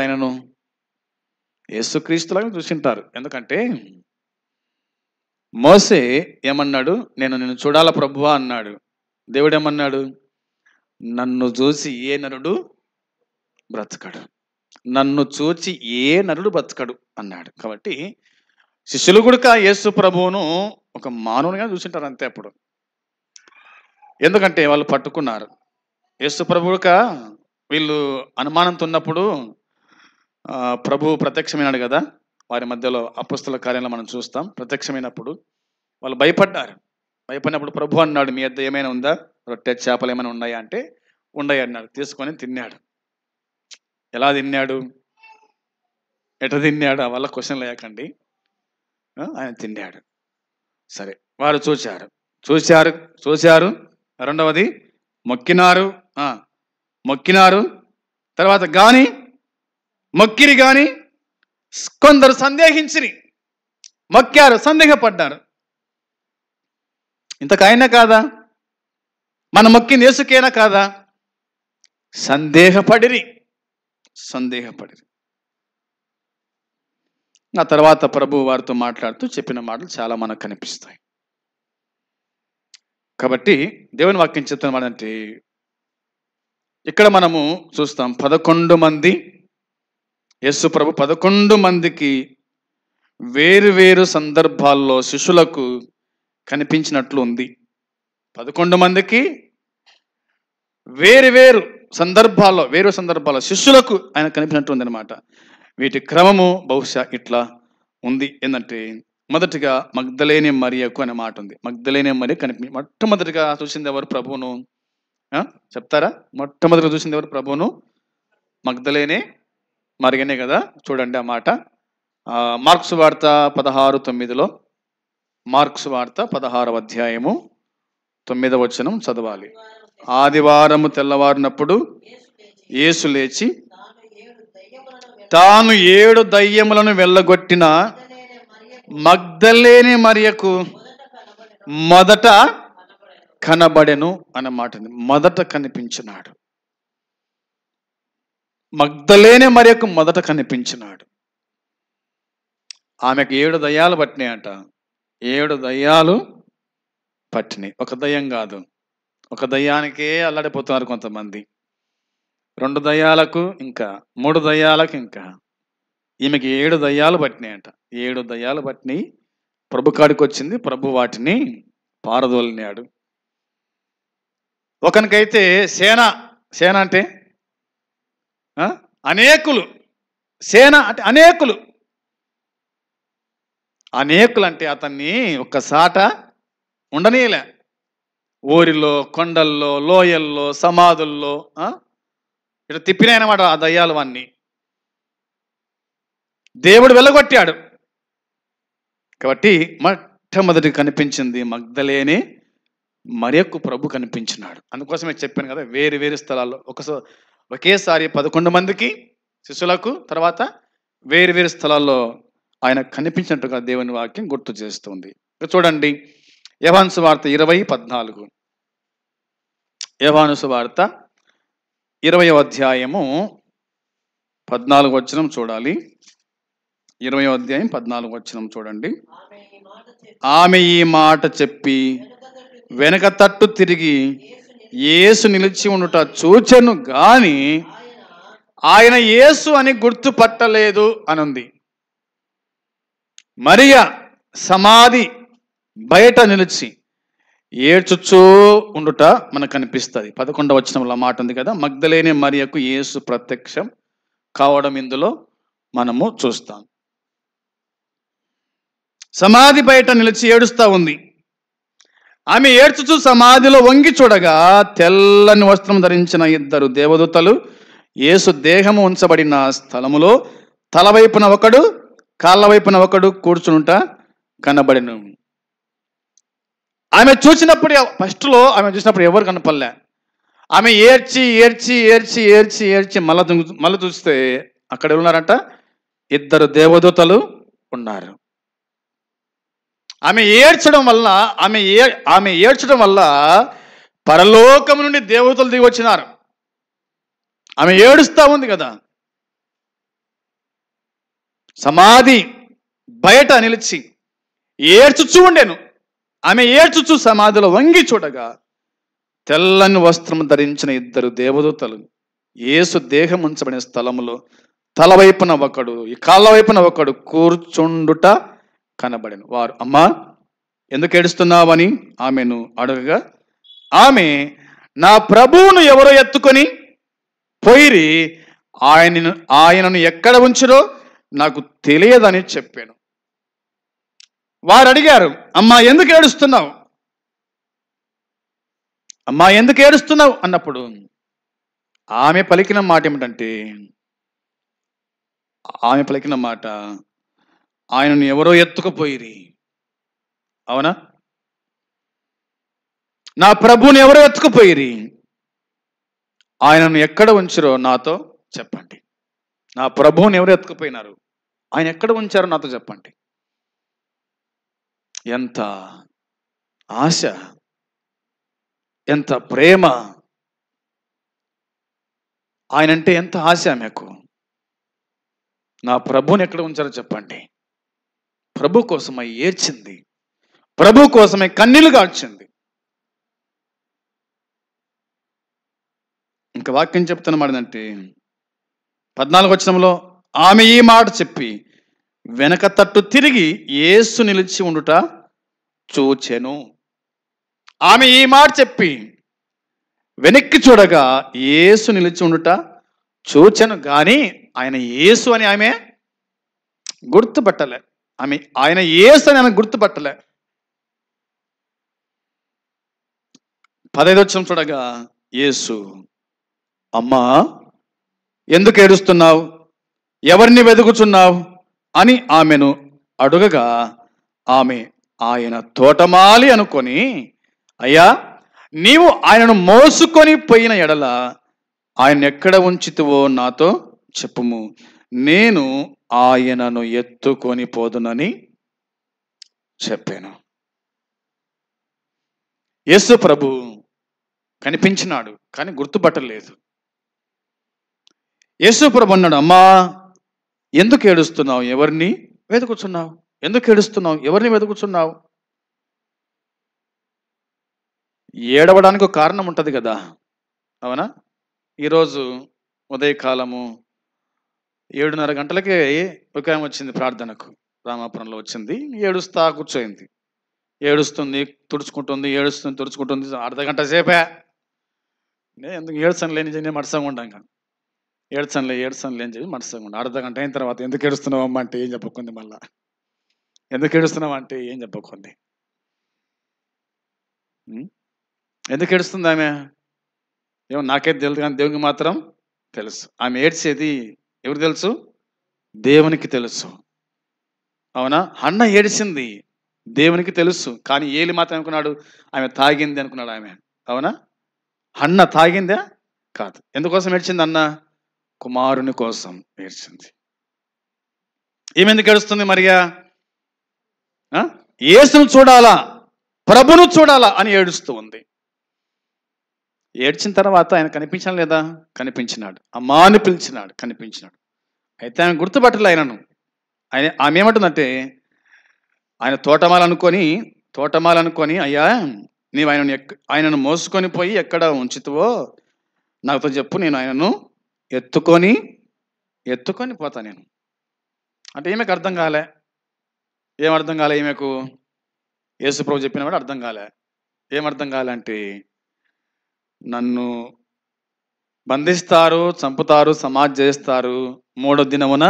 ఆయనను? యేసుక్రీస్తులాగా చూసింటారు. ఎందుకంటే మోసే ఏమన్నాడు? నేను నిన్ను చూడాల ప్రభువా అన్నాడు. దేవుడు ఏమన్నాడు? నన్ను చూసి ఏ నరుడు బ్రతకడు, నన్ను చూచి ఏ నరుడు బ్రతకడు అన్నాడు. కాబట్టి శిష్యులు కూడా యేసు ప్రభువును ఒక మానవునిగా చూసింటారు అంతే. అప్పుడు ఎందుకంటే వాళ్ళు పట్టుకున్నారు. యేసు ప్రభువుక వీళ్ళు అనుమానంతో ఉన్నప్పుడు ప్రభు ప్రత్యక్షమైనాడు కదా వారి మధ్యలో. అపొస్తలుల కార్యంలో మనం చూస్తాం. ప్రత్యక్షమైనప్పుడు వాళ్ళు భయపడినప్పుడు ప్రభు అన్నాడు, మీ వద్ద ఏమైనా ఉందా? రొట్టె చేపలు ఏమైనా ఉన్నాయా అంటే ఉన్నాయి అన్నాడు. తీసుకొని తిన్నాడు. ఎలా తిన్నాడు, ఎట తిన్నాడు వల్ల క్వశ్చన్ లేకండి. ఆయన తిన్నాడు. సరే, వారు చూశారు. రెండవది మొక్కినారు. తర్వాత మొక్కిరి గాని కొందరు సందేహించిరి. మొక్కారు, సందేహపడ్డారు. ఇంతకైనా కాదా? మన మొక్కింది యేసుకేనా కాదా? సందేహపడిరి. ఆ తర్వాత ప్రభు వారితో మాట్లాడుతూ చెప్పిన మాటలు చాలా మనకు కనిపిస్తాయి. కాబట్టి దేవుని వాక్యం చెప్తున్న అంటే ఇక్కడ మనము చూస్తాం 11 మంది యేసు ప్రభు 11 మందికి వేరు సందర్భాల్లో శిష్యులకు కనిపించినట్లు ఉంది. 11 మందికి వేరు సందర్భాల్లో శిష్యులకు ఆయన కనిపించినట్టు ఉంది అనమాట. వీటి క్రమము బహుశా ఇట్లా ఉంది. ఏంటంటే మొదటిగా మగ్దలేనే మరియకు అనే మాట ఉంది. మగ్దలేనే మరియ మొట్టమొదటిగా చూసింది ఎవరు ప్రభువును? చెప్తారా? మొట్టమొదటిగా చూసింది ఎవరు ప్రభువును? మగ్దలేనే మరియనే కదా. చూడండి ఆ మాట మార్క్సు వార్త 16:9. మార్క్సు వార్త 16వ అధ్యాయము 9వ వచనం చదవాలి. ఆదివారము తెల్లవారినప్పుడు యేసు లేచి తాను 7 దయ్యములను వెళ్ళగొట్టిన మగ్దలేనే మరియకు మొదట కనబడెను అన్నమాట. మొదట కనిపించినాడు. మగ్దలేనే మరియకు మొదట కనిపించినాడు. ఆమెకు 7 దయ్యాలు పట్టినాయంట. 7 దయ్యాలు పట్టినాయి. ఒక దయ్యం కాదు. ఒక దయ్యానికే అల్లాడిపోతున్నారు కొంతమంది. 2 దయ్యాలకు ఇంకా 3 దయ్యాలకు ఇంకా ఈమెకి 7 దయ్యాలు పట్టినాయంట. 7 దయ్యాలు పట్టినాయి. ప్రభు కాడికి వచ్చింది. ప్రభు వాటిని పారదోలినాడు. ఒకనికైతే సేన అంటే అనేకులు. సేన అంటే అనేకులు అంటే అతన్ని ఒక్కసాట ఉండనీయలే. ఊరిలో, కొండల్లో, లోయల్లో, సమాధుల్లో ఇట్లా తిప్పినాయనమాట ఆ దయ్యాలు అన్నీ. దేవుడు వెళ్ళగొట్టాడు. కాబట్టి మొట్టమొదటి కనిపించింది మగ్దలేనే మరియకు ప్రభు కనిపించినాడు. అందుకోసమే చెప్పాను కదా, వేరు స్థలాల్లో ఒకేసారి 11 మందికి శిష్యులకు, తర్వాత వేరు స్థలాల్లో ఆయన కనిపించినట్టుగా దేవుని వాక్యం గుర్తు చేస్తుంది. చూడండి, యోహాను సువార్త 20:14. యోహాను సువార్త 20వ అధ్యాయము 14వ వచనం చూడాలి. 20వ అధ్యాయం 14వ వచనం చూడండి. ఆమె ఈ మాట చెప్పి వెనక తట్టు తిరిగి యేసు నిలిచి ఉండుట చూచెను గాని ఆయన యేసు అని గుర్తుపట్టలేదు అనుంది. మరియా సమాధి బయట నిలిచి ఏడ్చుచూ ఉండుట మనకు కనిపిస్తుంది. 11వ వచనంలో మాట ఉంది కదా, మగ్దలేనే మరియకు యేసు ప్రత్యక్షం కావడం ఇందులో మనము చూస్తాం. సమాధి బయట నిలిచి ఏడుస్తూ ఉంది. ఆమె ఏడ్చుచూ సమాధిలో వంగి చూడగా తెల్లని వస్త్రం ధరించిన 2 దేవదూతలు యేసు దేహము ఉంచబడిన స్థలములో తలవైపున ఒకడు కాళ్ళ వైపున ఒకడు కూర్చునుంట కనబడిను. ఆమె చూసినప్పుడు ఫస్ట్లో ఆమె చూసినప్పుడు ఎవరు కనపడలే. ఆమె ఏడ్చి ఏడ్చి ఏడ్చి ఏడ్చి ఏడ్చి మళ్ళీ చూస్తే అక్కడ ఉన్నారంట 2 దేవదూతలు ఉన్నారు. ఆమె ఏడ్చడం వల్ల పరలోకం నుండి దేవతలు దిగి వచ్చినారు. ఆమె ఏడుస్తూ ఉంది కదా, సమాధి బయట నిలిచి ఏడ్చుచూ ఉండేను. ఆమె ఏడ్చుచూ సమాధిలో వంగి చూడగా తెల్లని వస్త్రం ధరించిన 2 దేవదూతలు యేసు దేహం ఉంచబడిన స్థలములో తలవైపున ఒకడు కాళ్ళ వైపున ఒకడు కూర్చుండుట కనబడిన. వారు, అమ్మా ఎందుకు ఏడుస్తున్నావని ఆమెను అడగగా ఆమె, నా ప్రభువును ఎవరో ఎత్తుకొని పోయిరి, ఆయనను ఎక్కడ ఉంచిరో నాకు తెలియదని చెప్పాను. వారు అడిగారు, అమ్మా ఎందుకు ఏడుస్తున్నావు, అమ్మా ఎందుకు ఏడుస్తున్నావు అన్నప్పుడు ఆమె పలికిన మాట ఏమిటంటే, ఆయనను ఎవరో ఎత్తుకుపోయిరి. అవునా, నా ప్రభువుని ఎవరో ఎత్తుకుపోయిరి, ఆయనను ఎక్కడ ఉంచారో నాతో చెప్పండి. నా ప్రభువుని ఎవరు ఎత్తుకుపోయినారు, ఆయన ఎక్కడ ఉంచారో నాతో చెప్పండి. ఎంత ఆశ, ఎంత ప్రేమ, ఆయనంటే ఎంత ఆశ ఆమెకు. నా ప్రభువుని ఎక్కడ ఉంచారో చెప్పండి. ప్రభు కోసమై ఏడ్చింది, ప్రభు కోసమై కన్నీళ్లు గార్చింది. ఇంకా వాక్యం చెప్తున్న మాట ఏంటంటే 14వ వచనంలో ఆమె ఈ మాట చెప్పి వెనక తట్టు తిరిగి యేసు నిలిచి ఉండుట చూచెను. ఆమె ఈ మాట చెప్పి వెనక్కి చూడగా యేసు నిలిచి ఉండుట చూచెను కానీ ఆయన యేసు అని ఆమె గుర్తుపట్టలే. ఆయన యేసు అని ఆమె గుర్తుపట్టలే. 15వ వచనం చూడగా యేసు, అమ్మా ఎందుకు ఏడుస్తున్నావు, ఎవరిని వెతుకుచున్నావు అని ఆమెను అడుగగా ఆమె ఆయన తోటమాలి అనుకొని, అయ్యా నీవు ఆయనను మోసుకొని పోయిన ఎడల ఆయన ఎక్కడ ఉంచితివో నాతో చెప్పుము, నేను ఆయనను ఎత్తుకొని పోదునని చెప్పాను. యేసు ప్రభు కనిపించినాడు కానీ గుర్తుపట్టలేదు. యేసు ప్రభు అన్నాడు, అమ్మా ఎందుకు ఏడుస్తున్నావు, ఎవరిని వెతుకుచున్నావు, ఎందుకు ఏడుస్తున్నావు, ఎవరిని వెతుకుచున్నావు. ఏడవడానికి ఒక కారణం ఉంటుంది కదా, అవునా. ఈరోజు ఉదయకాలము 7:30 గంటలకే ఒక ఆమె వచ్చింది ప్రార్థనకు, రామాపురంలో వచ్చింది. ఏడుస్తా కూర్చోయింది, ఏడుస్తుంది తుడుచుకుంటుంది, ఏడుస్తుంది తుడుచుకుంటుంది. అర్ధగంట సేపే ఎందుకు ఏడ్చనులేని చెప్పి మడసంగా ఉంటాం, ఏడ్చనులే అని చెప్పి మడసంగా ఉంటాం. అర్ధగంట అయిన తర్వాత ఎందుకు ఏడుస్తున్నావు అమ్మ అంటే ఏం చెప్పకుంది, మళ్ళా ఎందుకు ఏడుస్తున్నావు అంటే ఏం చెప్పకుంది. ఎందుకు ఏడుస్తుంది ఆమె ఏమో నాకైతే తెలుసు, కానీ దేవునికి మాత్రం తెలుసు. ఆమె ఏడ్చేది ఎవరు తెలుసు, దేవునికి తెలుసు. అవునా, హన్న ఏడిచింది దేవునికి తెలుసు, కానీ ఏలి మాత్రం అనుకున్నాడు ఆమె తాగింది అనుకున్నాడు ఆమె. అవునా, హన్న తాగిందా కాదు. ఎందుకోసం ఏడ్చింది అన్న, కుమారుని కోసం ఏడ్చింది. ఈమె ఎందుకు ఏడుస్తుంది మరియా, యేసును చూడాలా, ప్రభును చూడాలా అని ఏడుస్తూ ఉంది. ఏడ్చిన తర్వాత ఆయన కనిపించడం లేదా, కనిపించినాడు. అమ్మా అని పిలిచినాడు, కనిపించినాడు. అయితే ఆమె గుర్తుపట్టలే ఆయనను. ఆమె ఏమంటుందంటే, ఆయన తోటమాలనుకొని అయ్యా నీవు ఆయనను మోసుకొని పోయి ఎక్కడ ఉంచుతావో నాతో చెప్పు, నేను ఆయనను ఎత్తుకొని పోతా నేను. అంటే ఈమెకు అర్థం కాలే. ఏమర్థం కాలే ఈమెకు? యేసు ప్రభు చెప్పిన కూడా అర్థం కాలే. ఏమర్థం కాలే అంటే, నన్ను బంధిస్తారు, చంపుతారు, సమాధి చేస్తారు, 3వ దినమున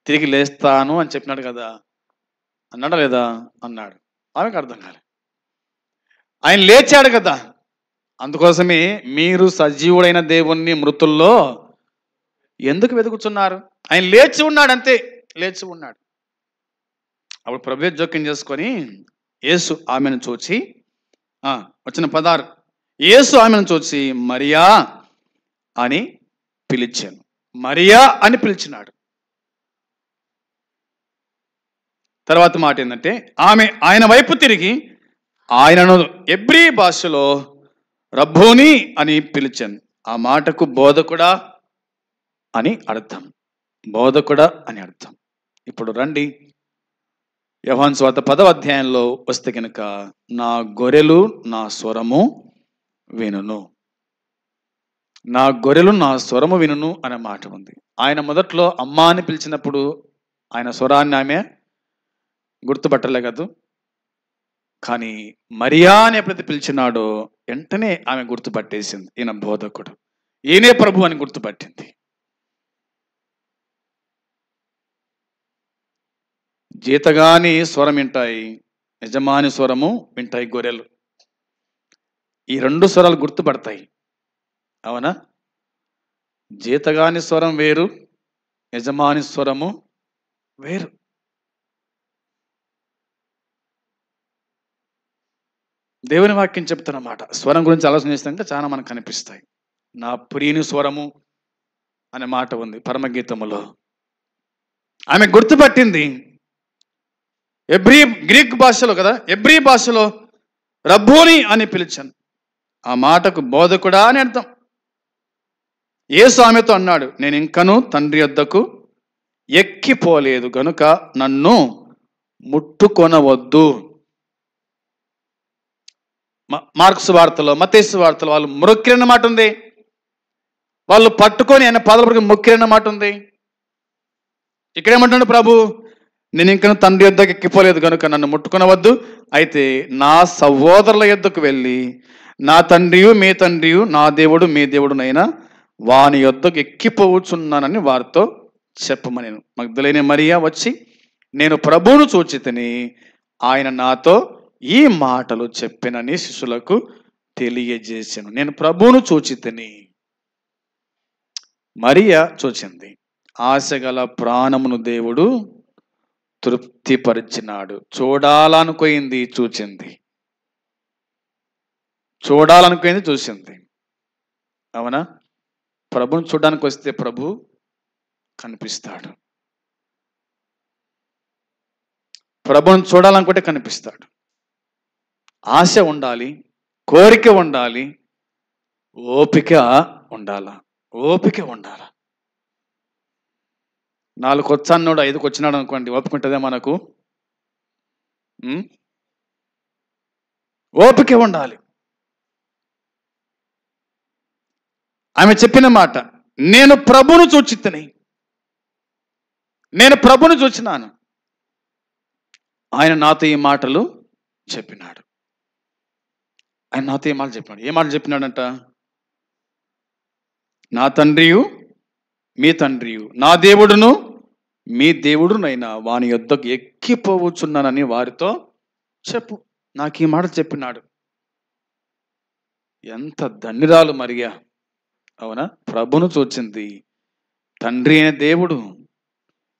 తిరిగి లేస్తాను అని చెప్పినాడు కదా, అన్నాడా లేదా? అన్నాడు. ఆమెకు అర్థం కాలే. ఆయన లేచాడు కదా, అందుకోసమే మీరు సజీవుడైన దేవుణ్ణి మృతుల్లో ఎందుకు వెతుకుతున్నారు? ఆయన లేచి ఉన్నాడు, అంతే, లేచి ఉన్నాడు. అప్పుడు ప్రభువే జోక్యం చేసుకొని యేసు ఆమెను చూచి, వచ్చిన 16, యేసు ఆమెను చూచి మరియా అని పిలిచాను. మరియా అని పిలిచినాడు. తర్వాత మాట ఏంటంటే, ఆమె ఆయన వైపు తిరిగి ఆయనను ఎబ్రీ భాషలో రబ్బోని అని పిలిచాను. ఆ మాటకు బోధకుడా అని అర్థం. బోధకుడా అని అర్థం. ఇప్పుడు రండి యోహాను సువార్త 10వ అధ్యాయంలో వస్తే కనుక, నా గొర్రెలు నా స్వరము వినును, నా గొర్రెలు నా స్వరము వినును అనే మాట ఉంది. ఆయన మొదట్లో అమ్మా అని పిలిచినప్పుడు ఆయన స్వరాన్ని ఆమె గుర్తుపట్టలే కదా, కానీ మరియా అని ఎప్పుడైతే పిలిచినాడో వెంటనే ఆమె గుర్తుపట్టేసింది, ఈయన బోధకుడు, ఈయనే ప్రభు అని గుర్తుపట్టింది. జీతగాని స్వరం వింటాయి, యజమాని స్వరము వింటాయి గొర్రెలు. ఈ 2 స్వరాలు గుర్తుపడతాయి, అవునా? జీతగాని స్వరం వేరు, యజమాని స్వరము వేరు. దేవుని వాక్యం చెప్తున్నమాట. స్వరం గురించి ఆలోచన చేస్తే చాలా మనకు కనిపిస్తాయి. నా ప్రియుని స్వరము అనే మాట ఉంది పరమగీతములో. ఆమె గుర్తుపట్టింది. గ్రీక్ భాషలో కదా, ఎబ్రీ భాషలో రబ్బోని అని పిలిచాను. ఆ మాటకు బోధకుడా అని అర్థం. యేసు ఆమెతో అన్నాడు, నేను ఇంకను తండ్రి యొద్దకు ఎక్కిపోలేదు గనుక నన్ను ముట్టుకొనవద్దు. మార్కు సువార్తలో, మత్తయి సువార్తలో వాళ్ళు మొక్కిరన్న మాట ఉంది, వాళ్ళు పట్టుకొని ఆయన పాదాల మొక్కిరన్న మాట ఉంది. ఇక్కడేమంటున్నాడు ప్రభు, నేను ఇంకను తండ్రి యొద్దకు ఎక్కిపోలేదు కనుక నన్ను ముట్టుకొనవద్దు. అయితే నా సహోదరుల యొద్దకు వెళ్ళి, నా తండ్రియు మీ తండ్రియు, నా దేవుడు మీ దేవుడునైనా వాని యొద్దకు ఎక్కిపోవచ్చున్నానని వారితో చెప్పమని. మగ్దలేని మరియా వచ్చి, నేను ప్రభువును చూచితిని, ఆయన నాతో ఈ మాటలు చెప్పినని శిష్యులకు తెలియజేశాను. నేను ప్రభువును చూచితిని. మరియా చూచింది. ఆశగల ప్రాణమును దేవుడు తృప్తిపరిచినాడు. చూడాలనుకోయింది, చూచింది. చూడాలనుకోయింది, చూసింది. అవునా? ప్రభుని చూడడానికి వస్తే ప్రభు కనిపిస్తాడు. ప్రభుని చూడాలనుకుంటే కనిపిస్తాడు. ఆశ ఉండాలి, కోరిక ఉండాలి, ఓపిక ఉండాలా, ఓపిక ఉండాలా. 4 వచ్చాన్నోడు 5కి వచ్చినాడు అనుకోండి, ఓపికంటుందే మనకు? ఓపిక ఉండాలి. ఆమె చెప్పిన మాట, నేను ప్రభును చూచితిని, నేను ప్రభును చూచినాను, ఆయన నాతో ఈ మాటలు చెప్పినాడు. ఆయన నాతో ఈ మాటలు చెప్పినాడు. ఏ మాటలు చెప్పినాడంట? నా తండ్రియు మీ తండ్రియు, నా దేవుడును మీ దేవుడునైనా వాని యొద్దకు ఎక్కిపోవచ్చున్నానని వారితో చెప్పు. నాకు ఈ మాట చెప్పినాడు. ఎంత ధన్యురాలు మరియా, అవునా? ప్రభును చూచింది. తండ్రి అయిన దేవుడు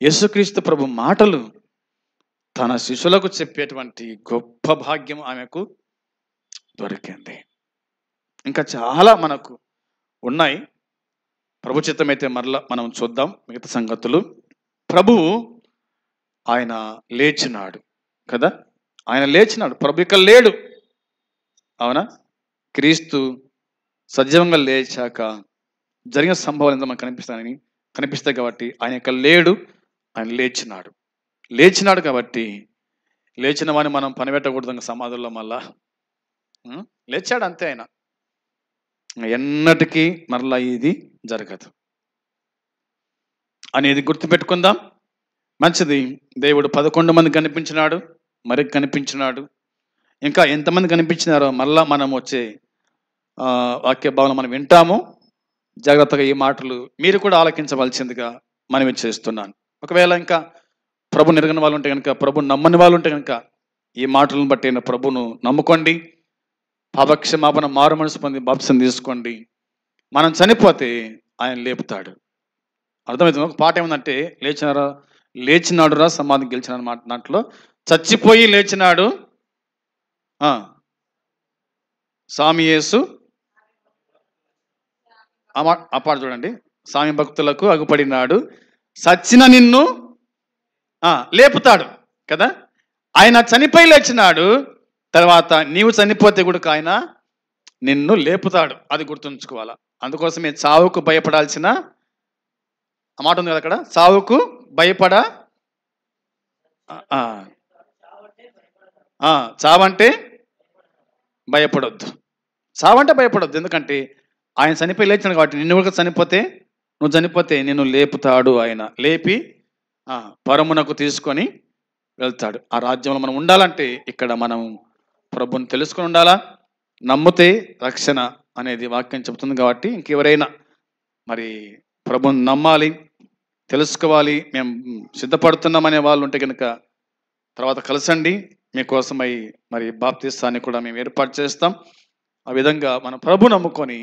యేసుక్రీస్తు ప్రభు మాటలు తన శిష్యులకు చెప్పేటువంటి గొప్ప భాగ్యం ఆమెకు దొరికింది. ఇంకా చాలా మనకు ఉన్నాయి. ప్రభు చిత్తమైతే మరలా మనం చూద్దాం మిగతా సంగతులు. ప్రభువు ఆయన లేచినాడు కదా, ఆయన లేచినాడు. ప్రభు ఇక లేడు, అవునా? క్రీస్తు సజీవంగా లేచాక జరిగిన సంభవాలు ఎంత మనకు కనిపిస్తాయి కాబట్టి ఆయన ఇక లేడు, ఆయన లేచినాడు కాబట్టి లేచిన వాడిని మనం పనిపెట్టకూడదు సమాధుల్లో. మళ్ళా లేచాడు అంతే. ఆయన ఎన్నటికీ మరలా ఇది జరగదు అనేది గుర్తుపెట్టుకుందాం. మంచిది. దేవుడు 11 మంది కనిపించినాడు, మరి కనిపించినాడు. ఇంకా ఎంతమంది కనిపించినారో మళ్ళా మనం వచ్చే వాక్య భావన మనం వింటాము. జాగ్రత్తగా ఈ మాటలు మీరు కూడా ఆలకించవలసిందిగా మనవి చేస్తున్నాను. ఒకవేళ ఇంకా ప్రభు నెరగని వాళ్ళు ఉంటే కనుక, ప్రభు నమ్మని వాళ్ళు ఉంటే కనుక ఈ మాటలను బట్టి ప్రభును నమ్ముకోండి. పాపక్షమాపణ, మారు మనసు పొంది బాప్తిసం తీసుకోండి. మనం చనిపోతే ఆయన లేపుతాడు. అర్థమవుతుంది. ఒక పాట ఏముందంటే, లేచినాడురా సమాధి గెలిచిన అన్నమాట. దాంట్లో చచ్చిపోయి లేచినాడు స్వామి యేసు. ఆ పాట చూడండి. స్వామి భక్తులకు అగుపడినాడు, సచ్చిన నిన్ను లేపుతాడు కదా. ఆయన చనిపోయి లేచినాడు. తర్వాత నీవు చనిపోతే కూడా ఆయన నిన్ను లేపుతాడు. అది గుర్తుంచుకోవాలా. అందుకోసమే చావుకు భయపడాల్సిన మాట ఉంది కదా అక్కడ. చావుకు చావంటే భయపడొద్దు. చావంటే భయపడొద్దు. ఎందుకంటే ఆయన చనిపోయి లేచాడు కాబట్టి నిన్ను కూడా నువ్వు చనిపోతే నిన్ను లేపుతాడు. ఆయన లేపి పరమునకు తీసుకొని వెళ్తాడు. ఆ రాజ్యంలో మనం ఉండాలంటే ఇక్కడ మనం ప్రభుని తెలుసుకొని ఉండాలా. నమ్మితే రక్షణ అనేది వాక్యం చెబుతుంది. కాబట్టి ఇంకెవరైనా మరి ప్రభుని నమ్మాలి, తెలుసుకోవాలి, మేము సిద్ధపడుతున్నామనే వాళ్ళు ఉంటే కనుక తర్వాత కలసండి. మీకోసమై మరి బాప్తిస్తాన్ని కూడా మేము ఏర్పాటు చేస్తాం. ఆ విధంగా మన ప్రభు నమ్ముకొని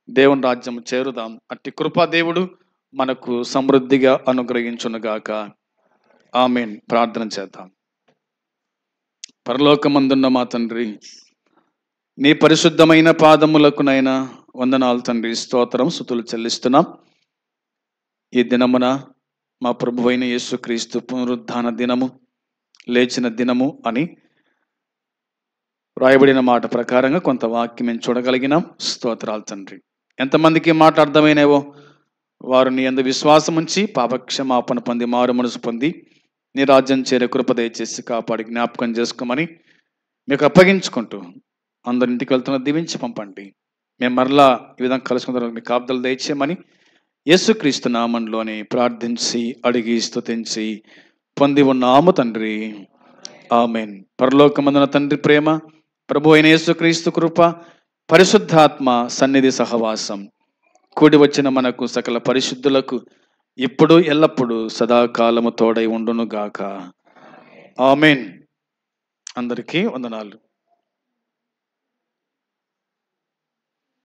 దేవుని రాజ్యం చేరుదాం. అట్టి కృపా దేవుడు మనకు సమృద్ధిగా అనుగ్రహించునుగాక. ఆమేన్. ప్రార్థన చేద్దాం. పరలోకమందున్న మా తండ్రి, నీ పరిశుద్ధమైన పాదములకునైనా వందనాలు తండ్రి. స్తోత్రం, స్తుతులు చెల్లిస్తున్నాం. ఈ దినమున మా ప్రభువైన యేసుక్రీస్తు పునరుద్ధాన దినము, లేచిన దినము అని రాయబడిన మాట ప్రకారంగా కొంత వాక్యం మేము చూడగలిగినాం. స్తోత్రాలు తండ్రి. ఎంతమందికి మాట అర్థమైనవో వారు నీ యందు విశ్వాసం ఉంచి పాపక్షమాపణ పొంది మారు మనసు పొంది నీ రాజ్యం చేరే కృప దయచేసి కాపాడి జ్ఞాపకం చేసుకోమని మీకు అప్పగించుకుంటూ అందరింటికి వెళ్తున్న దీవించి పంపండి. మేము మరలా ఈ విధంగా కలుసుకున్న మీ కాపుదలు దయచేయమని యేసుక్రీస్తు నామంలోనే ప్రార్థించి అడిగి స్తుతించి పొంది ఉన్నాము తండ్రి. ఆమేన్. పరలోకమందున తండ్రి ప్రేమ, ప్రభు అయిన యేసుక్రీస్తు కృప, పరిశుద్ధాత్మ సన్నిధి సహవాసం కూడి వచ్చిన మనకు సకల పరిశుద్ధులకు ఇప్పుడు ఎల్లప్పుడూ సదాకాలము తోడై ఉండును గాక. ఆమేన్. అందరికీ వందనాలు.